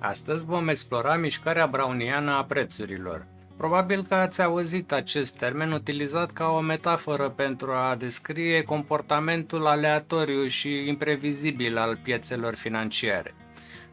Astăzi vom explora mișcarea browniană a prețurilor. Probabil că ați auzit acest termen utilizat ca o metaforă pentru a descrie comportamentul aleatoriu și imprevizibil al piețelor financiare.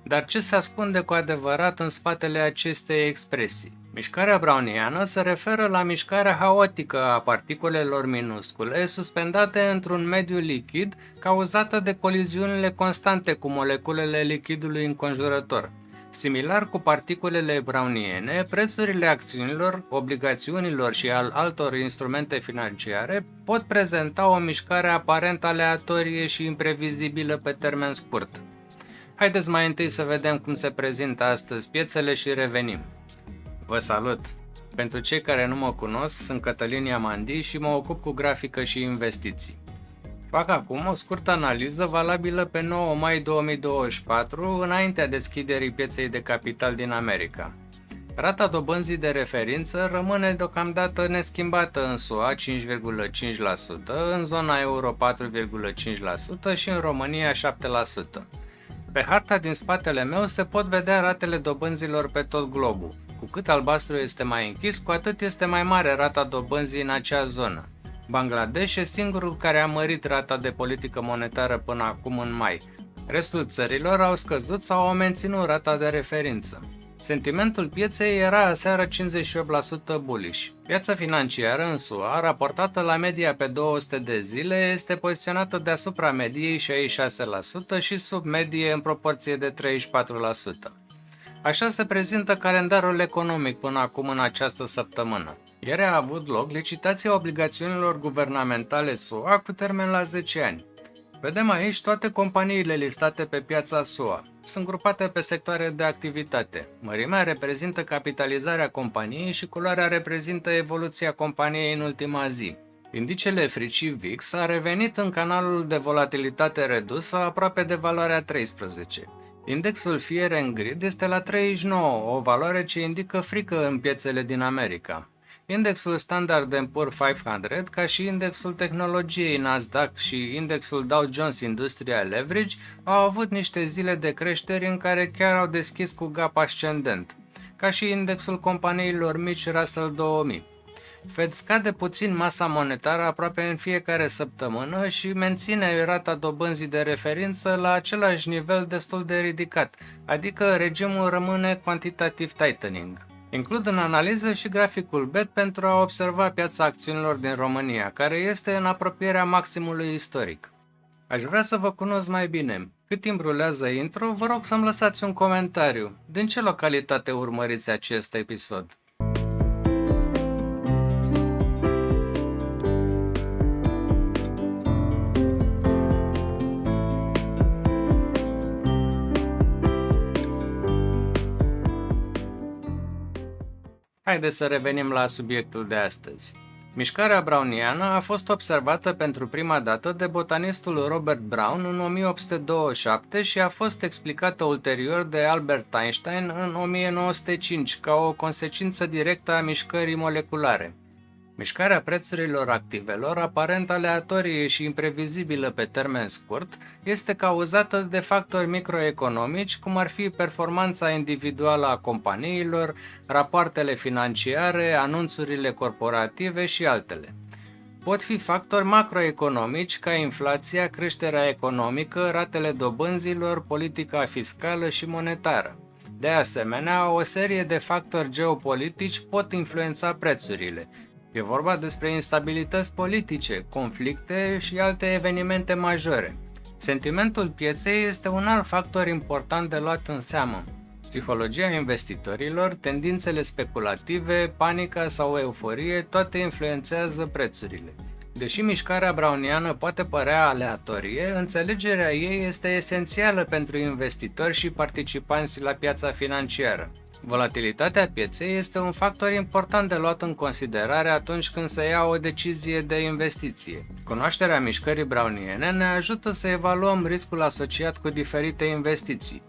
Dar ce se ascunde cu adevărat în spatele acestei expresii? Mișcarea browniană se referă la mișcarea haotică a particulelor minuscule suspendate într-un mediu lichid cauzată de coliziunile constante cu moleculele lichidului înconjurător. Similar cu particulele browniene, prețurile acțiunilor, obligațiunilor și al altor instrumente financiare pot prezenta o mișcare aparent aleatorie și imprevizibilă pe termen scurt. Haideți mai întâi să vedem cum se prezintă astăzi piețele și revenim. Vă salut! Pentru cei care nu mă cunosc, sunt Cătălin Iamandi și mă ocup cu grafică și investiții. Fac acum o scurtă analiză valabilă pe 9 mai 2024, înaintea deschiderii pieței de capital din America. Rata dobânzii de referință rămâne deocamdată neschimbată în SUA 5,5%, în zona euro 4,5% și în România 7%. Pe harta din spatele meu se pot vedea ratele dobânzilor pe tot globul. Cu cât albastru este mai închis, cu atât este mai mare rata dobânzii în acea zonă. Bangladesh e singurul care a mărit rata de politică monetară până acum în mai. Restul țărilor au scăzut sau au menținut rata de referință. Sentimentul pieței era aseară 58% bullish. Piața financiară în SUA, raportată la media pe 200 de zile, este poziționată deasupra mediei 66% și sub medie în proporție de 34%. Așa se prezintă calendarul economic până acum în această săptămână. Ieri a avut loc licitația obligațiunilor guvernamentale SUA cu termen la 10 ani. Vedem aici toate companiile listate pe piața SUA. Sunt grupate pe sectoare de activitate. Mărimea reprezintă capitalizarea companiei și culoarea reprezintă evoluția companiei în ultima zi. Indicele FTSE VIX a revenit în canalul de volatilitate redusă aproape de valoarea 13. Indexul Fear and Greed este la 39, o valoare ce indică frică în piețele din America. Indexul Standard & Poor's 500, ca și indexul tehnologiei Nasdaq și indexul Dow Jones Industrial Average au avut niște zile de creșteri în care chiar au deschis cu gap ascendent, ca și indexul companiilor mici Russell 2000. Fed scade puțin masa monetară aproape în fiecare săptămână și menține rata dobânzii de referință la același nivel destul de ridicat, adică regimul rămâne quantitative tightening. Includ în analiză și graficul BET pentru a observa piața acțiunilor din România, care este în apropierea maximului istoric. Aș vrea să vă cunosc mai bine. Cât timp rulează intro, vă rog să-mi lăsați un comentariu. Din ce localitate urmăriți acest episod? Haideți să revenim la subiectul de astăzi. Mișcarea browniană a fost observată pentru prima dată de botanistul Robert Brown în 1827 și a fost explicată ulterior de Albert Einstein în 1905 ca o consecință directă a mișcării moleculare. Mișcarea prețurilor activelor, aparent aleatorie și imprevizibilă pe termen scurt, este cauzată de factori microeconomici, cum ar fi performanța individuală a companiilor, rapoartele financiare, anunțurile corporative și altele. Pot fi factori macroeconomici ca inflația, creșterea economică, ratele dobânzilor, politica fiscală și monetară. De asemenea, o serie de factori geopolitici pot influența prețurile. E vorba despre instabilități politice, conflicte și alte evenimente majore. Sentimentul pieței este un alt factor important de luat în seamă. Psihologia investitorilor, tendințele speculative, panica sau euforie, toate influențează prețurile. Deși mișcarea browniană poate părea aleatorie, înțelegerea ei este esențială pentru investitori și participanți la piața financiară. Volatilitatea pieței este un factor important de luat în considerare atunci când se ia o decizie de investiție. Cunoașterea mișcării browniene ne ajută să evaluăm riscul asociat cu diferite investiții.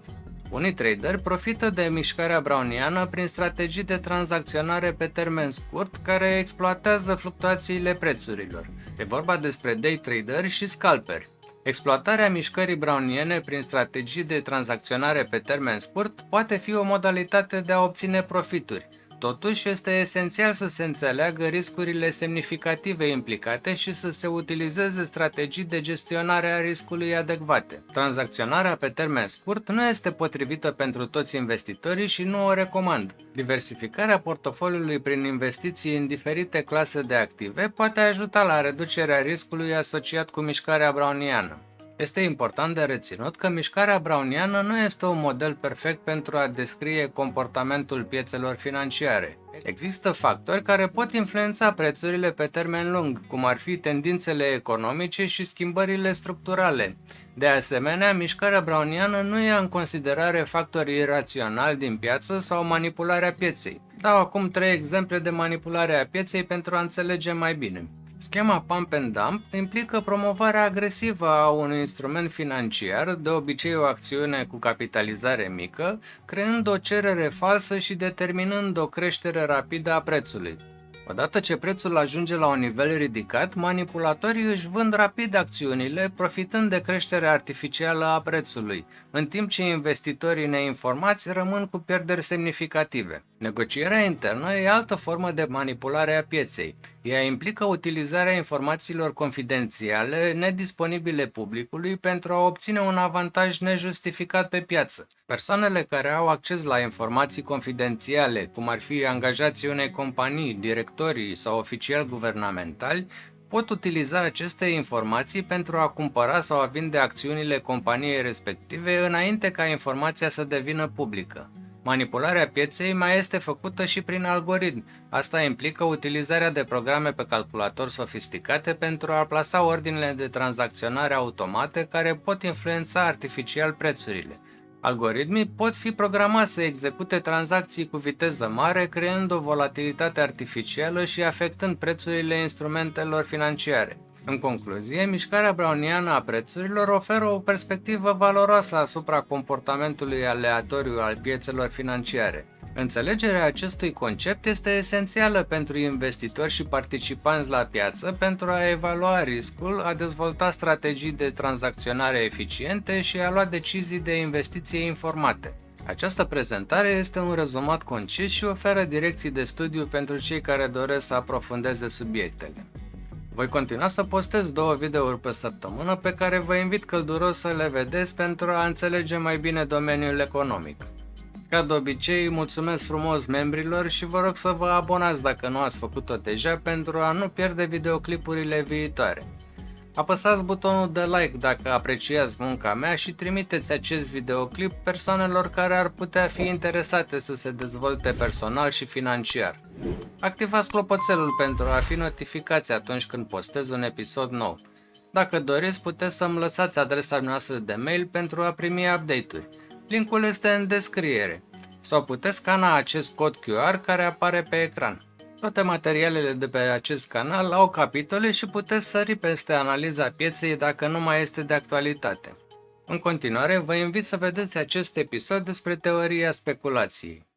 Unii traderi profită de mișcarea browniană prin strategii de tranzacționare pe termen scurt care exploatează fluctuațiile prețurilor. E vorba despre day traderi și scalperi. Exploatarea mișcării browniene prin strategii de tranzacționare pe termen scurt poate fi o modalitate de a obține profituri. Totuși, este esențial să se înțeleagă riscurile semnificative implicate și să se utilizeze strategii de gestionare a riscului adecvate. Tranzacționarea pe termen scurt nu este potrivită pentru toți investitorii și nu o recomand. Diversificarea portofoliului prin investiții în diferite clase de active poate ajuta la reducerea riscului asociat cu mișcarea browniană. Este important de reținut că mișcarea browniană nu este un model perfect pentru a descrie comportamentul piețelor financiare. Există factori care pot influența prețurile pe termen lung, cum ar fi tendințele economice și schimbările structurale. De asemenea, mișcarea browniană nu ia în considerare factori iraționali din piață sau manipularea pieței. Dau acum 3 exemple de manipulare a pieței pentru a înțelege mai bine. Schema pump and dump implică promovarea agresivă a unui instrument financiar, de obicei o acțiune cu capitalizare mică, creând o cerere falsă și determinând o creștere rapidă a prețului. Odată ce prețul ajunge la un nivel ridicat, manipulatorii își vând rapid acțiunile, profitând de creșterea artificială a prețului, în timp ce investitorii neinformați rămân cu pierderi semnificative. Negocierea internă e altă formă de manipulare a pieței. Ea implică utilizarea informațiilor confidențiale nedisponibile publicului pentru a obține un avantaj nejustificat pe piață. Persoanele care au acces la informații confidențiale, cum ar fi angajații unei companii, directorii sau oficiali guvernamentali, pot utiliza aceste informații pentru a cumpăra sau a vinde acțiunile companiei respective înainte ca informația să devină publică. Manipularea pieței mai este făcută și prin algoritmi. Asta implică utilizarea de programe pe calculator sofisticate pentru a plasa ordinele de tranzacționare automate care pot influența artificial prețurile. Algoritmii pot fi programați să execute tranzacții cu viteză mare, creând o volatilitate artificială și afectând prețurile instrumentelor financiare. În concluzie, mișcarea browniană a prețurilor oferă o perspectivă valoroasă asupra comportamentului aleatoriu al piețelor financiare. Înțelegerea acestui concept este esențială pentru investitori și participanți la piață pentru a evalua riscul, a dezvolta strategii de tranzacționare eficiente și a lua decizii de investiție informate. Această prezentare este un rezumat concis și oferă direcții de studiu pentru cei care doresc să aprofundeze subiectele. Voi continua să postez 2 videouri pe săptămână pe care vă invit călduros să le vedeți pentru a înțelege mai bine domeniul economic. Ca de obicei, mulțumesc frumos membrilor și vă rog să vă abonați dacă nu ați făcut-o deja pentru a nu pierde videoclipurile viitoare. Apăsați butonul de like dacă apreciați munca mea și trimiteți acest videoclip persoanelor care ar putea fi interesate să se dezvolte personal și financiar. Activați clopoțelul pentru a fi notificați atunci când postez un episod nou. Dacă doriți, puteți să-mi lăsați adresa noastră de mail pentru a primi update-uri. Linkul este în descriere. Sau puteți scana acest cod QR care apare pe ecran. Toate materialele de pe acest canal au capitole și puteți sări peste analiza pieței dacă nu mai este de actualitate. În continuare, vă invit să vedeți acest episod despre teoria speculației.